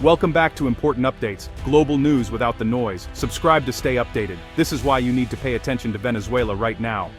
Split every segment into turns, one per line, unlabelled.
Welcome back to Important Updates, global news without the noise. Subscribe to stay updated. This is why you need to pay attention to Venezuela right now.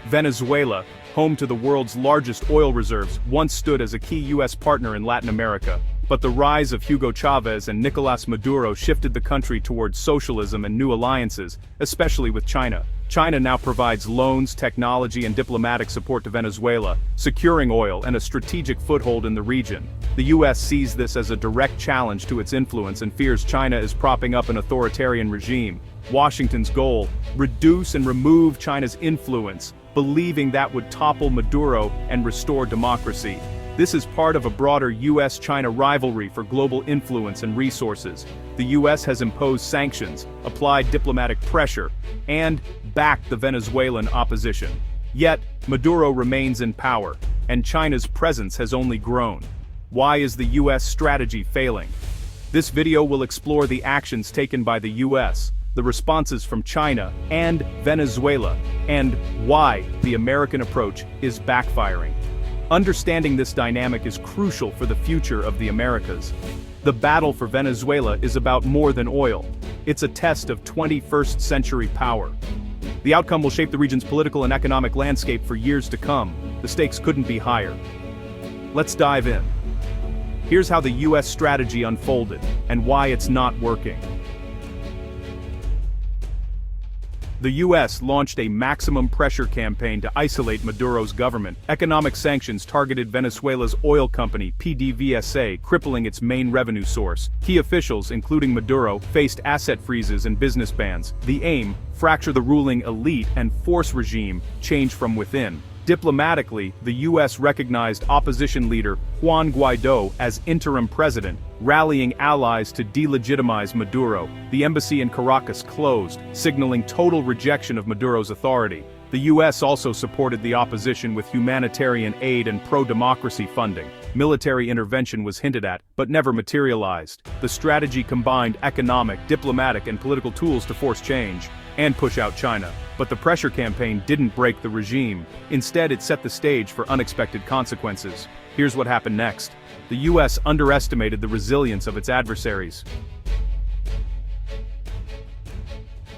Venezuela, home to the world's largest oil reserves, once stood as a key U.S. partner in Latin America. But the rise of Hugo Chavez and Nicolás Maduro shifted the country towards socialism and new alliances, especially with China. China now provides loans, technology, and diplomatic support to Venezuela, securing oil and a strategic foothold in the region. The U.S. sees this as a direct challenge to its influence and fears China is propping up an authoritarian regime. Washington's goal: reduce and remove China's influence, believing that would topple Maduro and restore democracy. This is part of a broader U.S.-China rivalry for global influence and resources. The U.S. has imposed sanctions, applied diplomatic pressure, and backed the Venezuelan opposition. Yet, Maduro remains in power, and China's presence has only grown. Why is the U.S. strategy failing? This video will explore the actions taken by the U.S., the responses from China and Venezuela, and why the American approach is backfiring. Understanding this dynamic is crucial for the future of the Americas. The battle for Venezuela is about more than oil. It's a test of 21st century power. The outcome will shape the region's political and economic landscape for years to come. The stakes couldn't be higher. Let's dive in. Here's how the U.S. strategy unfolded, and why it's not working. The U.S. launched a maximum pressure campaign to isolate Maduro's government. Economic sanctions targeted Venezuela's oil company, PDVSA, crippling its main revenue source. Key officials, including Maduro, faced asset freezes and business bans. The aim: fracture the ruling elite and force regime change from within. Diplomatically, the U.S. recognized opposition leader Juan Guaidó as interim president, rallying allies to delegitimize Maduro. The embassy in Caracas closed, signaling total rejection of Maduro's authority. The U.S. also supported the opposition with humanitarian aid and pro-democracy funding. Military intervention was hinted at, but never materialized. The strategy combined economic, diplomatic, and political tools to force change and push out China. But the pressure campaign didn't break the regime. Instead, it set the stage for unexpected consequences. Here's what happened next. The U.S. underestimated the resilience of its adversaries.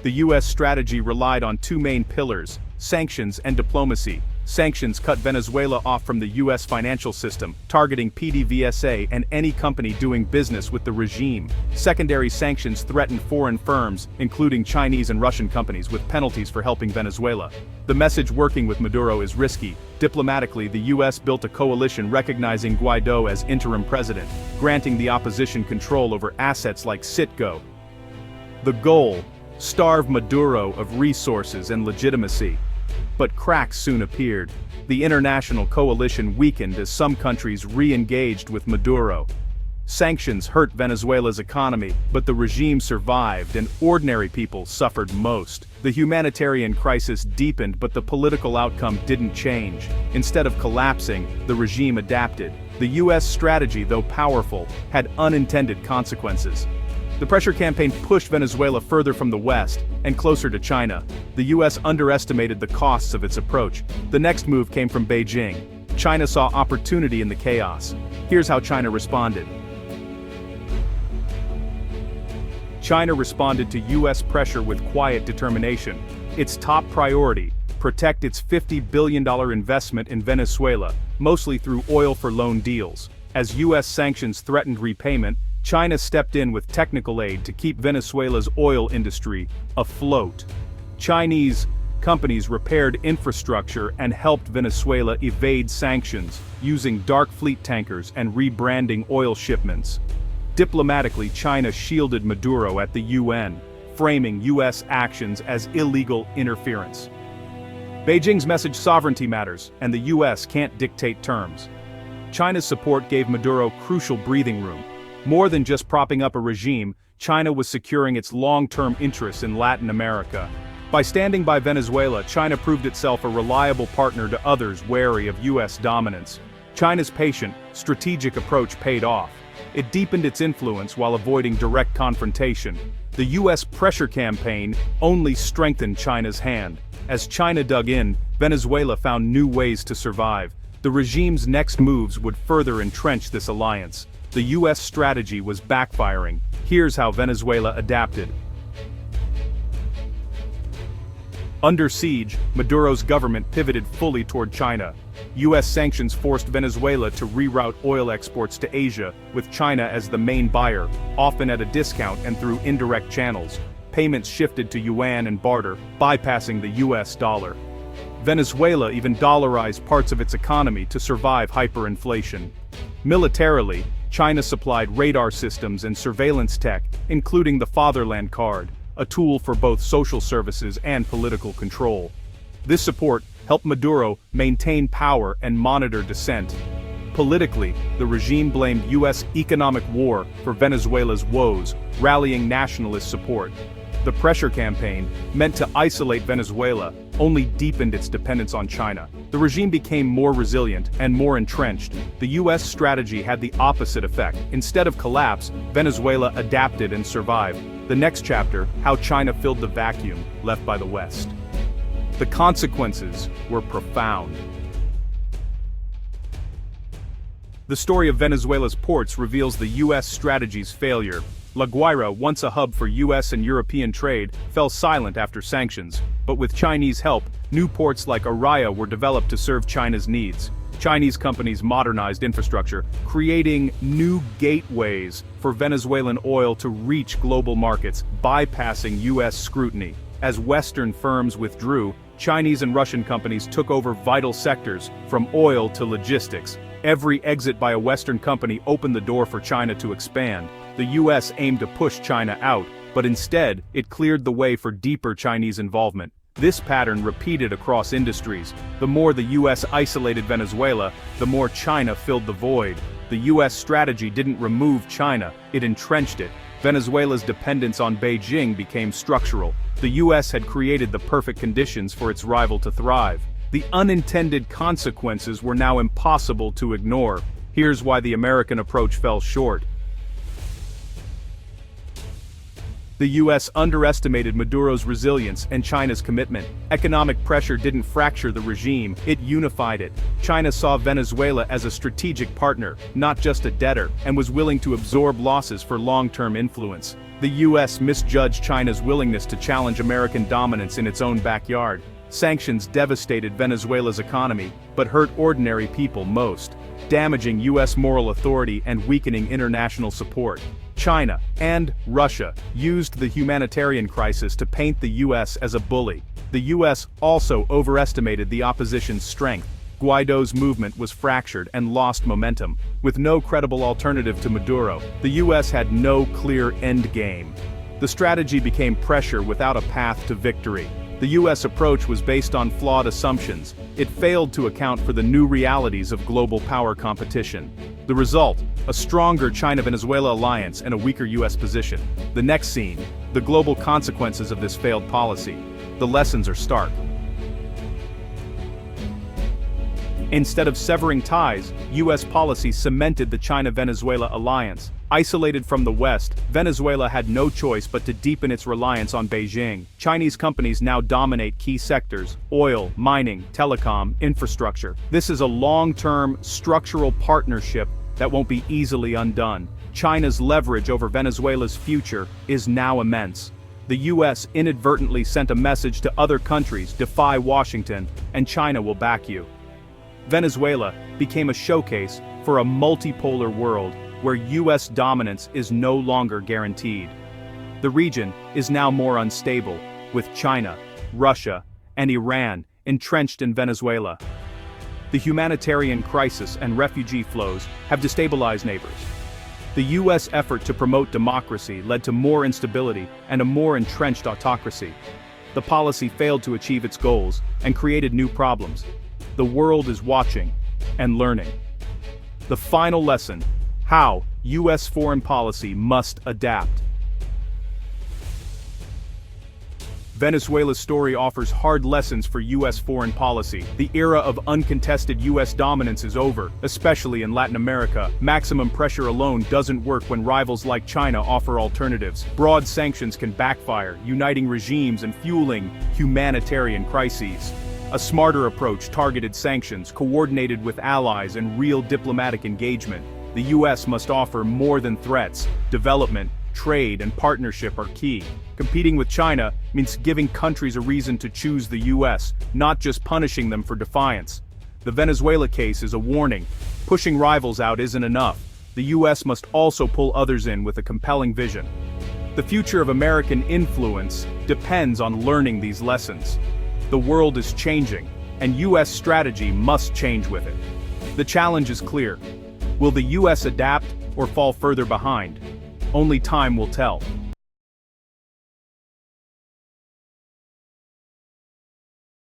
The U.S. strategy relied on two main pillars: sanctions and diplomacy. Sanctions cut Venezuela off from the U.S. financial system, targeting PDVSA and any company doing business with the regime. Secondary sanctions threatened foreign firms, including Chinese and Russian companies, with penalties for helping Venezuela. The message: working with Maduro is risky. Diplomatically, the U.S. built a coalition recognizing Guaidó as interim president, granting the opposition control over assets like Citgo. The goal: starve Maduro of resources and legitimacy. But cracks soon appeared. The international coalition weakened as some countries re-engaged with Maduro. Sanctions hurt Venezuela's economy, but the regime survived and ordinary people suffered most. The humanitarian crisis deepened, but the political outcome didn't change. Instead of collapsing, the regime adapted. The U.S. strategy, though powerful, had unintended consequences. The pressure campaign pushed Venezuela further from the West and closer to China. The U.S. underestimated the costs of its approach. The next move came from Beijing. China saw opportunity in the chaos. Here's how China responded. China responded to U.S. pressure with quiet determination. Its top priority: protect its $50 billion investment in Venezuela, mostly through oil-for-loan deals. As U.S. sanctions threatened repayment, China stepped in with technical aid to keep Venezuela's oil industry afloat. Chinese companies repaired infrastructure and helped Venezuela evade sanctions, using dark fleet tankers and rebranding oil shipments. Diplomatically, China shielded Maduro at the UN, framing U.S. actions as illegal interference. Beijing's message: sovereignty matters, and the U.S. can't dictate terms. China's support gave Maduro crucial breathing room. More than just propping up a regime, China was securing its long-term interests in Latin America. By standing by Venezuela, China proved itself a reliable partner to others wary of U.S. dominance. China's patient, strategic approach paid off. It deepened its influence while avoiding direct confrontation. The U.S. pressure campaign only strengthened China's hand. As China dug in, Venezuela found new ways to survive. The regime's next moves would further entrench this alliance. The US strategy was backfiring. Here's how Venezuela adapted. Under siege, Maduro's government pivoted fully toward China. US sanctions forced Venezuela to reroute oil exports to Asia, with China as the main buyer, often at a discount and through indirect channels. Payments shifted to yuan and barter, bypassing the US dollar. Venezuela even dollarized parts of its economy to survive hyperinflation. Militarily, China supplied radar systems and surveillance tech, including the Fatherland Card, a tool for both social services and political control. This support helped Maduro maintain power and monitor dissent. Politically, the regime blamed US economic war for Venezuela's woes, rallying nationalist support. The pressure campaign, meant to isolate Venezuela, only deepened its dependence on China. The regime became more resilient and more entrenched. The US strategy had the opposite effect. Instead of collapse, Venezuela adapted and survived. The next chapter, how China filled the vacuum left by the West. The consequences were profound. The story of Venezuela's ports reveals the US strategy's failure. La Guaira, once a hub for US and European trade, fell silent after sanctions, but with Chinese help, new ports like Araya were developed to serve China's needs. Chinese companies modernized infrastructure, creating new gateways for Venezuelan oil to reach global markets, bypassing US scrutiny. As Western firms withdrew, Chinese and Russian companies took over vital sectors, from oil to logistics. Every exit by a Western company opened the door for China to expand. The US aimed to push China out, but instead, it cleared the way for deeper Chinese involvement. This pattern repeated across industries. The more the US isolated Venezuela, the more China filled the void. The US strategy didn't remove China, it entrenched it. Venezuela's dependence on Beijing became structural. The US had created the perfect conditions for its rival to thrive. The unintended consequences were now impossible to ignore. Here's why the American approach fell short. The US underestimated Maduro's resilience and China's commitment. Economic pressure didn't fracture the regime, it unified it. China saw Venezuela as a strategic partner, not just a debtor, and was willing to absorb losses for long-term influence. The US misjudged China's willingness to challenge American dominance in its own backyard. Sanctions devastated Venezuela's economy, but hurt ordinary people most, damaging US moral authority and weakening international support. China and Russia used the humanitarian crisis to paint the US as a bully. The US also overestimated the opposition's strength. Guaido's movement was fractured and lost momentum. With no credible alternative to Maduro, the US had no clear endgame. The strategy became pressure without a path to victory. The US approach was based on flawed assumptions. It failed to account for the new realities of global power competition. The result, a stronger China-Venezuela alliance and a weaker US position. The next scene, the global consequences of this failed policy. The lessons are stark. Instead of severing ties, US policy cemented the China-Venezuela alliance. Isolated from the West, Venezuela had no choice but to deepen its reliance on Beijing. Chinese companies now dominate key sectors: oil, mining, telecom, infrastructure. This is a long-term, structural partnership that won't be easily undone. China's leverage over Venezuela's future is now immense. The US inadvertently sent a message to other countries: defy Washington, and China will back you. Venezuela became a showcase for a multipolar world where US dominance is no longer guaranteed. The region is now more unstable, with China, Russia, and Iran entrenched in Venezuela. The humanitarian crisis and refugee flows have destabilized neighbors. The US effort to promote democracy led to more instability and a more entrenched autocracy. The policy failed to achieve its goals and created new problems. The world is watching and learning. The final lesson: how US foreign policy must adapt. Venezuela's story offers hard lessons for US foreign policy. The era of uncontested US dominance is over, especially in Latin America. Maximum pressure alone doesn't work when rivals like China offer alternatives. Broad sanctions can backfire, uniting regimes and fueling humanitarian crises. A smarter approach targeted sanctions, coordinated with allies and real diplomatic engagement. The US must offer more than threats. Development, trade, and partnership are key. Competing with China means giving countries a reason to choose the US, not just punishing them for defiance. The Venezuela case is a warning. Pushing rivals out isn't enough. The US must also pull others in with a compelling vision. The future of American influence depends on learning these lessons. The world is changing, and US strategy must change with it. The challenge is clear. Will the US adapt or fall further behind? Only time will tell.